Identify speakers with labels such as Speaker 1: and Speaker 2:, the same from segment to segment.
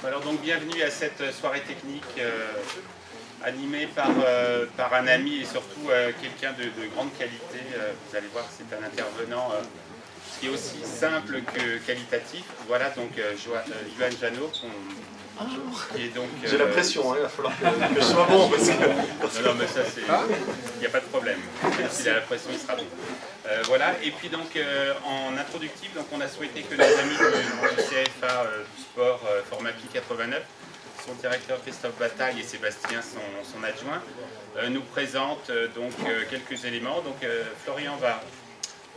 Speaker 1: Alors donc bienvenue à cette soirée technique animée par un ami et surtout quelqu'un de grande qualité. Vous allez voir, c'est un intervenant qui est aussi simple que qualitatif. Voilà donc Yoann Janot, qui est donc...
Speaker 2: J'ai la pression, hein, il va falloir que je sois bon parce que...
Speaker 1: Non, mais ça c'est... Il n'y a pas de problème. Même s'il a la pression, il sera bon. Voilà, et puis donc en introductif, donc on a souhaité que nos amis du CFA du sport format Pi 89, son directeur Christophe Bataille et Sébastien, son adjoint, nous présentent donc quelques éléments. Donc Florian va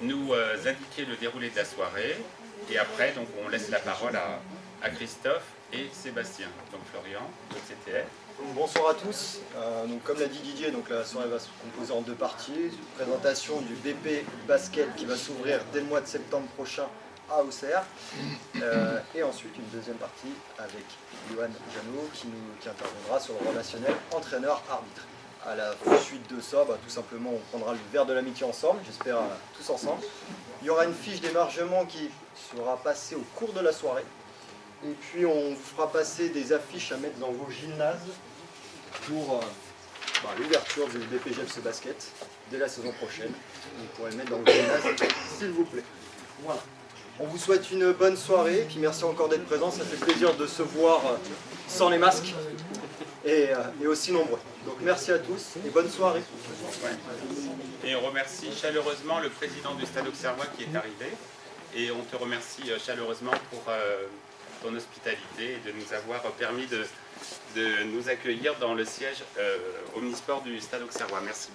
Speaker 1: nous indiquer le déroulé de la soirée, et après donc on laisse la parole à Christophe et Sébastien. Donc Florian, de CTF.
Speaker 2: Bonsoir à tous. Donc, comme l'a dit Didier, donc, la soirée va se composer en deux parties. Une présentation du BP basket qui va s'ouvrir dès le mois de septembre prochain à Auxerre. Et ensuite une deuxième partie avec Yoann Janot qui interviendra sur le relationnel entraîneur-arbitre. À la suite de ça, tout simplement on prendra le verre de l'amitié ensemble, j'espère tous ensemble. Il y aura une fiche d'émargement qui sera passée au cours de la soirée. Et puis on vous fera passer des affiches à mettre dans vos gymnases pour l'ouverture du BPGEPS basket dès la saison prochaine. Vous pourrez le mettre dans vos gymnases, s'il vous plaît. Voilà. On vous souhaite une bonne soirée, et puis merci encore d'être présents. Ça fait plaisir de se voir sans les masques et aussi nombreux. Donc merci à tous et bonne soirée.
Speaker 1: Et on remercie chaleureusement le président du Stade Auxerrois qui est arrivé. Et on te remercie chaleureusement pour ton hospitalité et de nous avoir permis de nous accueillir dans le siège omnisport du Stade Auxerrois. Merci.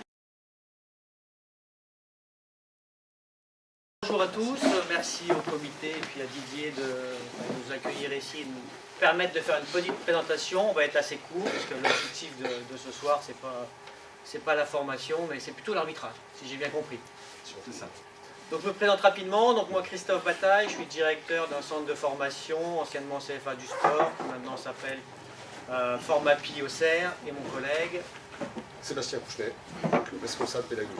Speaker 3: Bonjour à tous, merci au comité et puis à Didier de nous accueillir ici et de nous permettre de faire une petite présentation. On va être assez court parce que l'objectif de ce soir, c'est pas la formation, mais c'est plutôt l'arbitrage, si j'ai bien compris.
Speaker 2: C'est ça.
Speaker 3: Donc je me présente rapidement. Donc moi Christophe Bataille, je suis directeur d'un centre de formation, anciennement CFA du sport, qui maintenant s'appelle Format Pi Auxerre, et mon collègue
Speaker 4: Sébastien Couchenet, responsable pédagogique.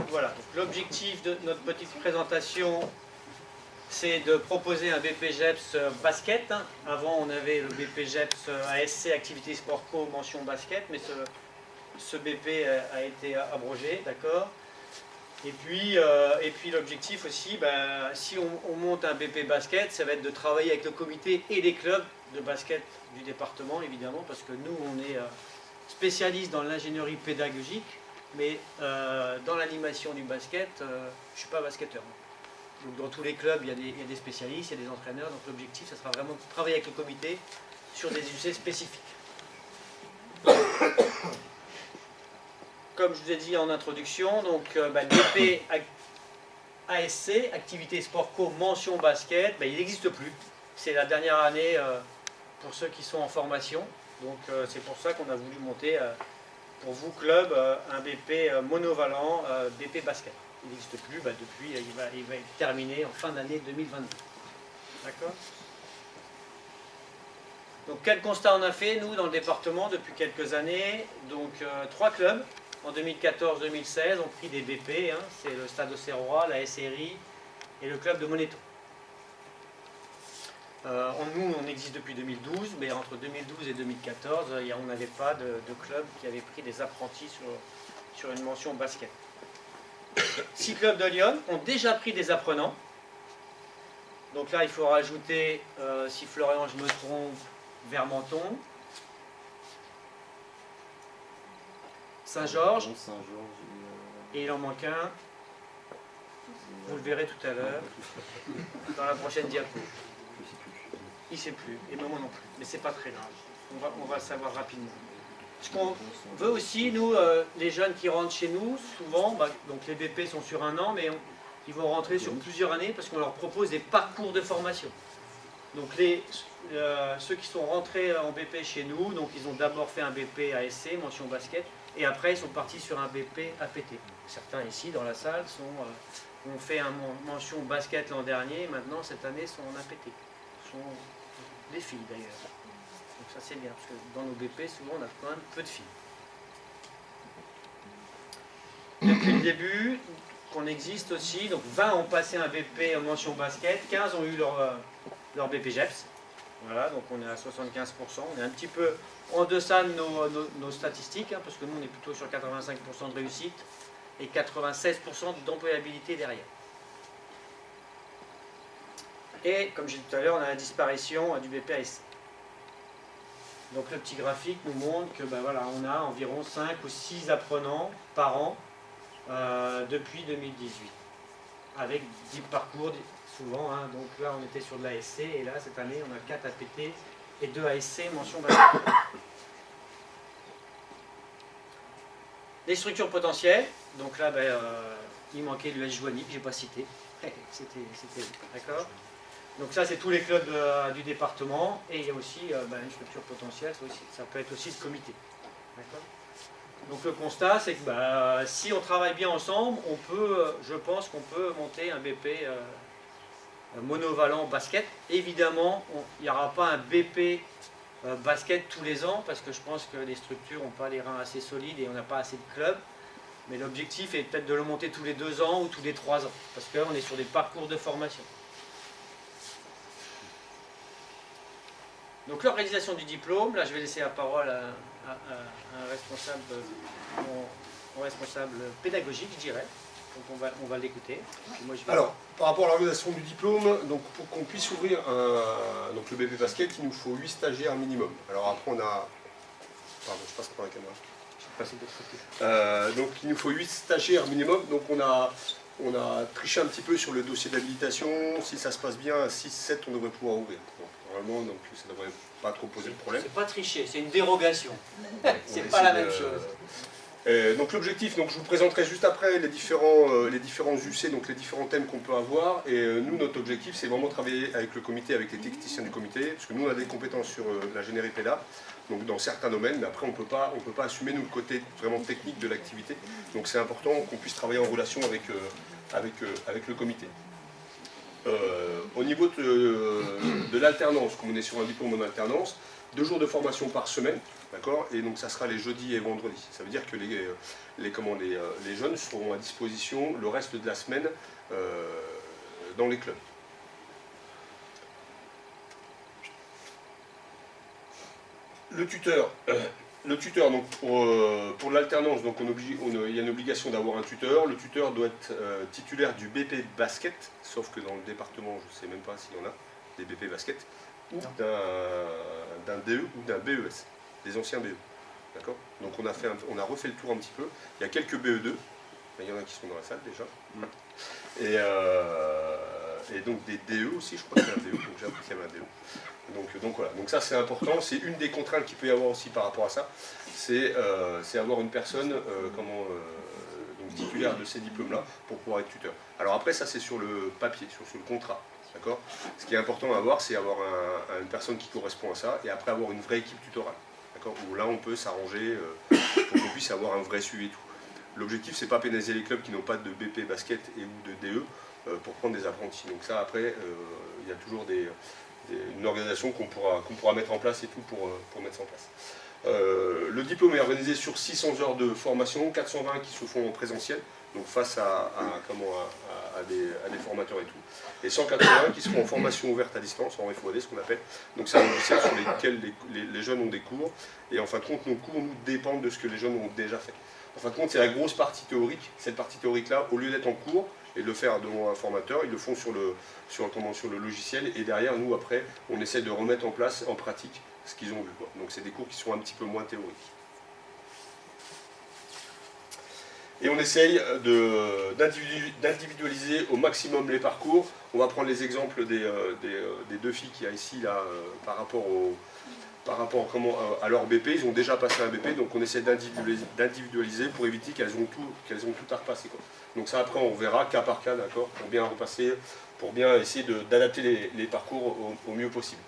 Speaker 3: Voilà, l'objectif de notre petite présentation, c'est de proposer un BPGEPS basket. Avant on avait le BPGEPS ASC, Activité Sport Co, mention basket, mais ce BP a été abrogé, d'accord. Et puis l'objectif aussi, si on monte un BP basket, ça va être de travailler avec le comité et les clubs de basket du département, évidemment, parce que nous, on est spécialistes dans l'ingénierie pédagogique, mais dans l'animation du basket, je ne suis pas basketteur. Donc dans tous les clubs, il y a des spécialistes, il y a des entraîneurs, donc l'objectif, ça sera vraiment de travailler avec le comité sur des UC spécifiques. Comme je vous ai dit en introduction, donc BP ASC, Activité Sport Co, mention basket, il n'existe plus. C'est la dernière année pour ceux qui sont en formation. Donc c'est pour ça qu'on a voulu monter pour vous, club, un BP monovalent, BP basket. Il n'existe plus depuis, il va être terminé en fin d'année 2022. D'accord ? Donc quel constat on a fait, nous, dans le département, depuis quelques années? Donc 3 clubs. En 2014-2016, ont pris des BP, c'est le Stade Auxerrois, la SRI et le club de Moneto. Nous, on existe depuis 2012, mais entre 2012 et 2014, on n'avait pas de club qui avait pris des apprentis sur une mention basket. 6 clubs de Lyon ont déjà pris des apprenants. Donc là, il faut rajouter, si Florian, je me trompe, Vermenton, Saint-Georges, et il en manque un, vous le verrez tout à l'heure, dans la prochaine diapo. Il ne sait plus, et moi non plus, mais c'est pas très grave, on va le savoir rapidement. Ce qu'on veut aussi, nous, les jeunes qui rentrent chez nous, souvent, donc les BP sont sur 1 an, mais ils vont rentrer sur plusieurs années parce qu'on leur propose des parcours de formation. Donc ceux qui sont rentrés en BP chez nous, donc ils ont d'abord fait un BP ASC, mention basket, et après ils sont partis sur un BP APT. Certains ici dans la salle ont fait un mention basket l'an dernier, et maintenant cette année sont en APT. Ce sont des filles d'ailleurs. Donc ça c'est bien, parce que dans nos BP souvent on a quand même peu de filles. Depuis le début qu'on existe aussi, donc 20 ont passé un BP en mention basket, 15 ont eu leur BPGEPS. Voilà, donc on est à 75%. On est un petit peu en deçà de nos statistiques, hein, parce que nous, on est plutôt sur 85% de réussite et 96% d'employabilité derrière. Et, comme j'ai dit tout à l'heure, on a la disparition du BPAS. Donc le petit graphique nous montre que ben voilà, on a environ 5 ou 6 apprenants par an depuis 2018. Avec 10 parcours souvent, hein. Donc là on était sur de l'ASC et là cette année on a 4 APT et 2 ASC mention basket. Les structures potentielles, donc là il manquait le S-Joigny que je n'ai pas cité. C'était d'accord. Donc ça, c'est tous les clubs du département, et il y a aussi une structure potentielle, ça peut être aussi le comité. Donc le constat, c'est que si on travaille bien ensemble, je pense qu'on peut monter un BP monovalent basket. Évidemment, il n'y aura pas un BP basket tous les ans, parce que je pense que les structures n'ont pas les reins assez solides et on n'a pas assez de clubs. Mais l'objectif est peut-être de le monter tous les 2 ans ou tous les 3 ans, parce qu'on est sur des parcours de formation. Donc l'organisation du diplôme, là je vais laisser la parole à un responsable, mon responsable pédagogique, je dirais. Donc on va l'écouter.
Speaker 4: Alors, par rapport à l'organisation du diplôme, donc pour qu'on puisse ouvrir donc le BP basket, il nous faut 8 stagiaires minimum. Alors après on a... Pardon, je passe par la caméra. Donc il nous faut 8 stagiaires minimum. Donc on a triché un petit peu sur le dossier d'habilitation. Si ça se passe bien, 6-7 on devrait pouvoir ouvrir. Donc, normalement, donc, ça ne devrait pas trop poser de problème.
Speaker 3: C'est pas tricher, c'est une dérogation. C'est pas la même chose.
Speaker 4: Donc l'objectif, donc je vous présenterai juste après les différents UC, donc les différents thèmes qu'on peut avoir. Et nous, notre objectif, c'est vraiment travailler avec le comité, avec les techniciens du comité, parce que nous, on a des compétences sur l'ingénierie PEDA, donc dans certains domaines, mais après, on peut pas assumer nous le côté vraiment technique de l'activité. Donc c'est important qu'on puisse travailler en relation avec le comité. Au niveau de l'alternance, comme on est sur un diplôme en alternance, 2 jours de formation par semaine, d'accord, et donc ça sera les jeudis et vendredis. Ça veut dire que les jeunes seront à disposition le reste de la semaine dans les clubs. Le tuteur, donc pour l'alternance, donc il y a une obligation d'avoir un tuteur. Le tuteur doit être titulaire du BP basket, sauf que dans le département, je ne sais même pas s'il y en a des BP basket, ou d'un DE ou d'un BES, des anciens BE. D'accord. Donc on a refait le tour un petit peu. Il y a quelques BE2, il y en a qui sont dans la salle déjà. Et donc des DE aussi, je crois qu'il y a un DE, donc j'ai appris qu'il y avait un DE. Donc voilà, donc ça c'est important, c'est une des contraintes qu'il peut y avoir aussi par rapport à ça, c'est avoir une personne donc titulaire de ces diplômes-là pour pouvoir être tuteur. Alors après ça c'est sur le papier, sur le contrat, d'accord. Ce qui est important à avoir, c'est avoir une personne qui correspond à ça, et après avoir une vraie équipe tutorale, d'accord, où là on peut s'arranger pour qu'on puisse avoir un vrai suivi et tout. L'objectif c'est pas pénaliser les clubs qui n'ont pas de BP basket et ou de DE pour prendre des apprentis. Donc ça après, il y a toujours une organisation qu'on pourra mettre en place et tout pour mettre ça en place. Le diplôme est organisé sur 600 heures de formation, 420 qui se font en présentiel, donc face à des formateurs et tout, et 180 qui se font en formation ouverte à distance, en FOAD ce qu'on appelle. Donc c'est un logiciel sur lequel les jeunes ont des cours, et en fin de compte nos cours nous dépendent de ce que les jeunes ont déjà fait. En fin de compte c'est la grosse partie théorique. Cette partie théorique là, au lieu d'être en cours et de le faire devant un formateur, ils le font sur le logiciel, et derrière nous après on essaie de remettre en place en pratique ce qu'ils ont vu, quoi. Donc c'est des cours qui sont un petit peu moins théoriques. Et on essaye d'individualiser au maximum les parcours. On va prendre les exemples des 2 filles qu'il y a ici là, par rapport à leur BP. Ils ont déjà passé un BP, donc on essaie d'individualiser pour éviter qu'elles ont tout à repasser, quoi. Donc ça après on verra cas par cas, d'accord, pour bien repasser, pour bien essayer d'adapter les parcours au mieux possible.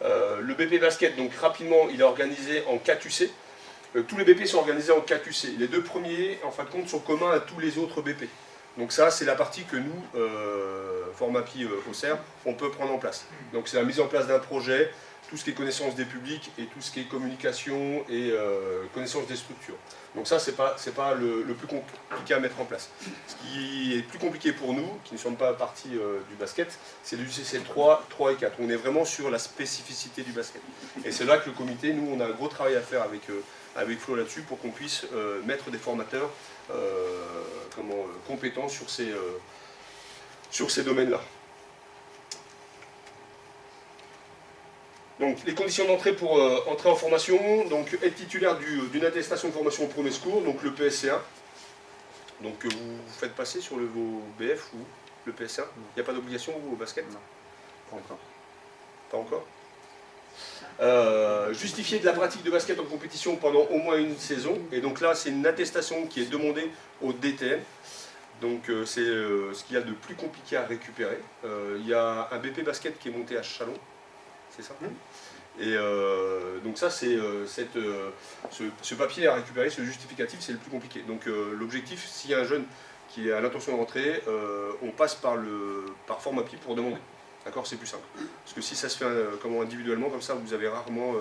Speaker 4: Le BP basket, donc rapidement, il est organisé en 4 UC. Tous les BP sont organisés en 4 UC. Les 2 premiers, en fin de compte, sont communs à tous les autres BP. Donc ça, c'est la partie que nous, Formapi Auxerre, on peut prendre en place. Donc c'est la mise en place d'un projet, tout ce qui est connaissance des publics et tout ce qui est communication et connaissance des structures. Donc ça, c'est pas le plus compliqué à mettre en place. Ce qui est plus compliqué pour nous, qui ne sommes pas partie du basket, c'est du CC 3 et 4. On est vraiment sur la spécificité du basket. Et c'est là que le comité, nous, on a un gros travail à faire avec Flo là-dessus pour qu'on puisse mettre des formateurs compétents sur ces domaines-là. Donc les conditions d'entrée pour entrer en formation, donc être titulaire d'une attestation de formation au premier secours, donc le PSC1. Donc vous faites passer sur vos BF ou le PSC1. Il n'y a pas d'obligation au basket?
Speaker 2: Non, pas encore.
Speaker 4: Pas encore. Justifier de la pratique de basket en compétition pendant au moins une saison. Et donc là, c'est une attestation qui est demandée au DTN. Donc c'est ce qu'il y a de plus compliqué à récupérer. Il y a un BP basket qui est monté à Chalon. C'est ça. Et donc ça, c'est ce papier à récupérer, ce justificatif, c'est le plus compliqué. Donc l'objectif, s'il y a un jeune qui a l'intention de rentrer, on passe par Formapi pour demander. D'accord, c'est plus simple. Parce que si ça se fait individuellement, comme ça, vous avez rarement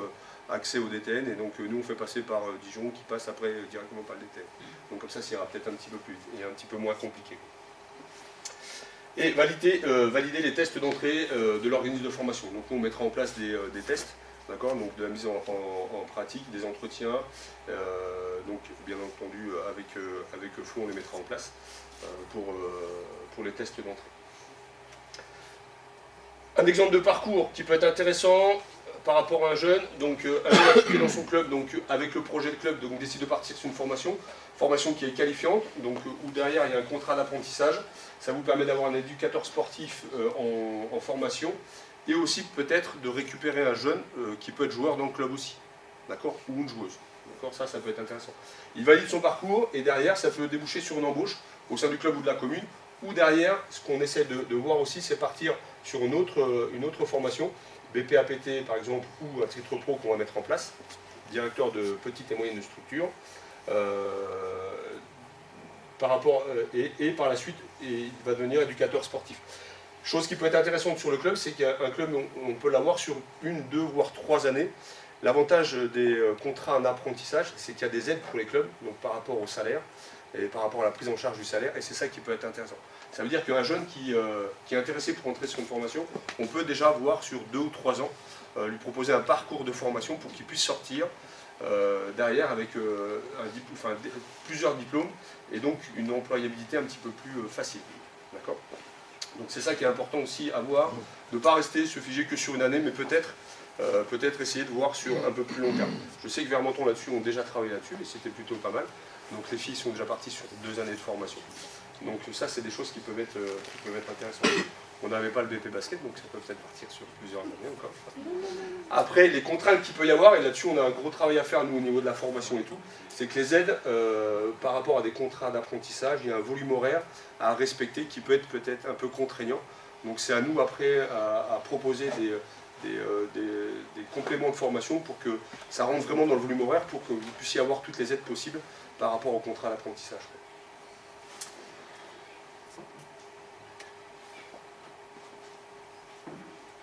Speaker 4: accès au DTN. Et donc nous, on fait passer par Dijon, qui passe après directement par le DTN. Donc comme ça ira peut-être un petit peu plus vite et un petit peu moins compliqué. Et valider les tests d'entrée de l'organisme de formation. Donc nous, on mettra en place des tests, d'accord, donc de la mise en pratique, des entretiens. Donc bien entendu, avec Flo, on les mettra en place pour les tests d'entrée. Un exemple de parcours qui peut être intéressant par rapport à un jeune, donc un jeune impliqué dans son club, donc avec le projet de club, donc décide de partir sur une formation qui est qualifiante, donc où derrière il y a un contrat d'apprentissage. Ça vous permet d'avoir un éducateur sportif en formation et aussi peut-être de récupérer un jeune qui peut être joueur dans le club aussi, d'accord, ou une joueuse. D'accord, ça peut être intéressant. Il valide son parcours et derrière ça peut déboucher sur une embauche au sein du club ou de la commune. Ou derrière, ce qu'on essaie de voir aussi, c'est partir sur une autre formation, BPAPT par exemple, ou un titre pro qu'on va mettre en place, directeur de petites et moyennes structures. Et par la suite, il va devenir éducateur sportif. Chose qui peut être intéressante sur le club, c'est qu'un club, on peut l'avoir sur 1, 2, voire 3 années. L'avantage des contrats en apprentissage, c'est qu'il y a des aides pour les clubs, donc par rapport au salaire et par rapport à la prise en charge du salaire, et c'est ça qui peut être intéressant. Ça veut dire qu'un jeune qui est intéressé pour entrer sur une formation, on peut déjà voir sur 2 ou 3 ans, lui proposer un parcours de formation pour qu'il puisse sortir derrière avec plusieurs diplômes et donc une employabilité un petit peu plus facile. D'accord ? Donc c'est ça qui est important aussi à voir, de ne pas rester se figer que sur une année, mais peut-être essayer de voir sur un peu plus long terme. Je sais que Vermenton là-dessus ont déjà travaillé là-dessus, et c'était plutôt pas mal. Donc les filles sont déjà parties sur 2 années de formation. Donc ça, c'est des choses qui peuvent être intéressantes. On n'avait pas le BP basket, donc ça peut peut-être partir sur plusieurs années encore. Après, les contraintes qu'il peut y avoir, et là-dessus on a un gros travail à faire nous au niveau de la formation et tout, c'est que les aides, par rapport à des contrats d'apprentissage, il y a un volume horaire à respecter qui peut être peut-être un peu contraignant. Donc c'est à nous après à proposer des compléments de formation pour que ça rentre vraiment dans le volume horaire, pour que vous puissiez avoir toutes les aides possibles par rapport au contrat d'apprentissage.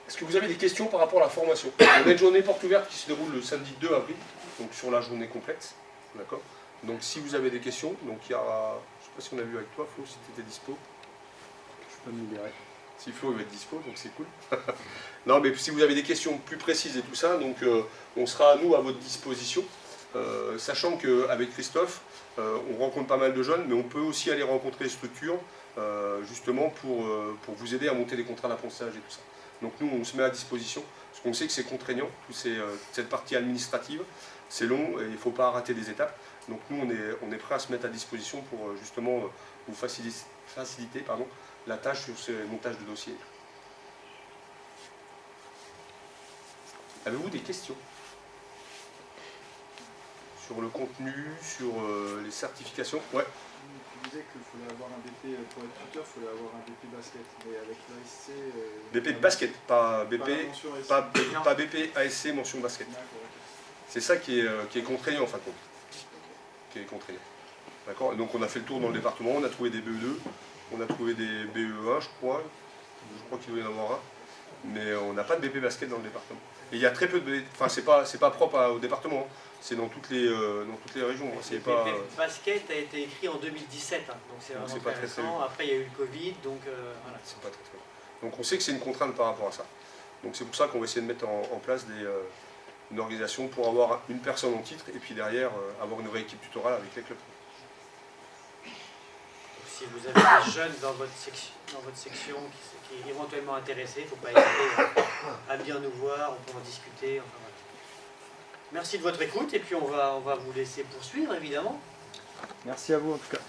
Speaker 4: Est-ce que vous avez des questions par rapport à la formation? On a une journée porte ouverte qui se déroule le samedi 2 avril, donc sur la journée complète. D'accord. Donc si vous avez des questions, donc il y a, je ne sais pas si on a vu avec toi, Flo, si tu étais dispo.
Speaker 2: Je peux me libérer.
Speaker 4: Si Flo il va être dispo, donc c'est cool. Non, mais si vous avez des questions plus précises et tout ça, donc on sera nous à votre disposition. Sachant qu'avec Christophe, on rencontre pas mal de jeunes, mais on peut aussi aller rencontrer les structures, justement pour vous aider à monter des contrats d'apprentissage et tout ça. Donc nous, on se met à disposition, parce qu'on sait que c'est contraignant, cette partie administrative, c'est long et il ne faut pas rater des étapes. Donc nous, on est prêt à se mettre à disposition pour justement vous faciliter la tâche sur ce montage de dossier. Avez-vous des questions sur le contenu, sur les certifications? Ouais.
Speaker 5: Tu disais qu'il fallait avoir un BP pour être tuteur, il fallait avoir un BP basket. Mais avec l'ASC.
Speaker 4: BP basket, pas BP, pas BP ASC mention basket. C'est ça qui est contraignant en fin de compte. Qui est contraignant. D'accord. Donc on a fait le tour dans le département, on a trouvé des BE2. On a trouvé des BE1, je crois qu'il doit y en avoir un, mais on n'a pas de BP basket dans le département. Et il y a très peu de... Enfin, c'est pas propre au département, hein. C'est dans toutes les régions. Hein.
Speaker 3: Le BP basket a été écrit en 2017, hein, donc c'est vraiment
Speaker 4: pas très,
Speaker 3: intéressant. Après, il y a eu le Covid, donc voilà.
Speaker 4: C'est pas très. Donc on sait que c'est une contrainte par rapport à ça. Donc c'est pour ça qu'on va essayer de mettre en place une organisation pour avoir une personne en titre et puis derrière avoir une vraie équipe tutorale avec les clubs.
Speaker 3: Si vous avez des jeunes dans votre section qui est éventuellement intéressés, il ne faut pas hésiter à venir nous voir, on peut en discuter. Enfin, voilà. Merci de votre écoute et puis on va vous laisser poursuivre évidemment.
Speaker 2: Merci à vous en tout cas.